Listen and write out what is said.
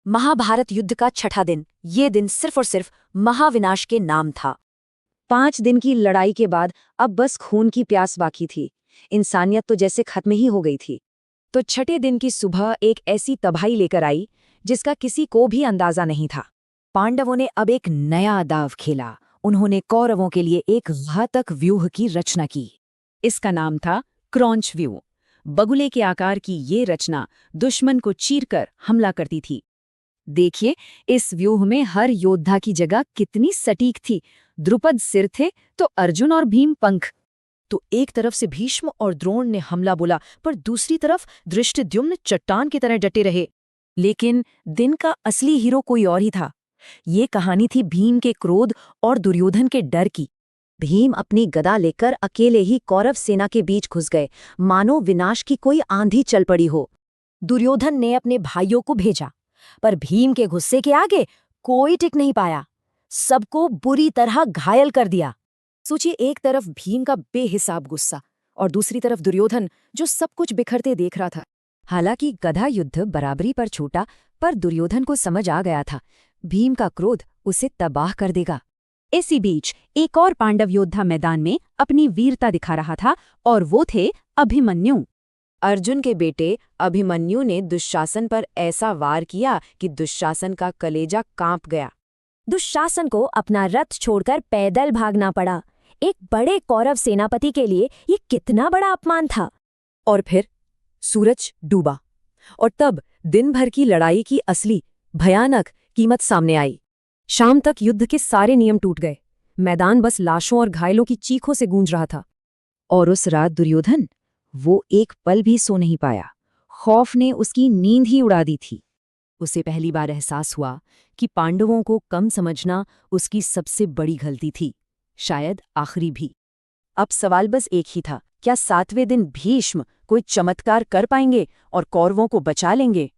महाभारत युद्ध का छठा दिन। ये दिन सिर्फ और सिर्फ महाविनाश के नाम था। 5 दिन की लड़ाई के बाद अब बस खून की प्यास बाकी थी। इंसानियत तो जैसे खत्म ही हो गई थी। तो छठे दिन की सुबह एक ऐसी तबाही लेकर आई जिसका किसी को भी अंदाजा नहीं था। पांडवों ने अब एक नया दाव खेला। उन्होंने कौरवों के लिए एक घातक व्यूह की रचना की। इसका नाम था क्रौंच व्यूह। बगुले के आकार की ये रचना दुश्मन को चीरकर हमला करती थी। देखिए, इस व्यूह में हर योद्धा की जगह कितनी सटीक थी। द्रुपद सिर थे तो अर्जुन और भीम पंख। तो एक तरफ से भीष्म और द्रोण ने हमला बोला, पर दूसरी तरफ धृष्टद्युम्न चट्टान की तरह डटे रहे। लेकिन दिन का असली हीरो कोई और ही था। ये कहानी थी भीम के क्रोध और दुर्योधन के डर की। भीम अपनी गदा लेकर अकेले ही कौरव सेना के बीच घुस गए, मानो विनाश की कोई आंधी चल पड़ी हो। दुर्योधन ने अपने भाइयों को भेजा, पर भीम के गुस्से के आगे कोई टिक नहीं पाया। सबको बुरी तरह घायल कर दिया। सोचिए, एक तरफ भीम का बेहिसाब गुस्सा और दूसरी तरफ दुर्योधन जो सब कुछ बिखरते देख रहा था। हालांकि गधा युद्ध बराबरी पर छूटा, पर दुर्योधन को समझ आ गया था भीम का क्रोध उसे तबाह कर देगा। इसी बीच एक और पांडव योद्धा मैदान में अपनी वीरता दिखा रहा था, और वो थे अभिमन्यु। अर्जुन के बेटे अभिमन्यु ने दुशासन पर ऐसा वार किया कि दुशासन का कलेजा कांप गया। दुशासन को अपना रथ छोड़कर पैदल भागना पड़ा। एक बड़े कौरव सेनापति के लिए ये कितना बड़ा अपमान था। और फिर सूरज डूबा, और तब दिन भर की लड़ाई की असली भयानक कीमत सामने आई। शाम तक युद्ध के सारे नियम टूट गए। मैदान बस लाशों और घायलों की चीखों से गूंज रहा था। और उस रात दुर्योधन, वो एक पल भी सो नहीं पाया। खौफ ने उसकी नींद ही उड़ा दी थी। उसे पहली बार एहसास हुआ कि पांडवों को कम समझना उसकी सबसे बड़ी गलती थी, शायद आखिरी भी। अब सवाल बस एक ही था, क्या 7वें दिन भीष्म कोई चमत्कार कर पाएंगे और कौरवों को बचा लेंगे?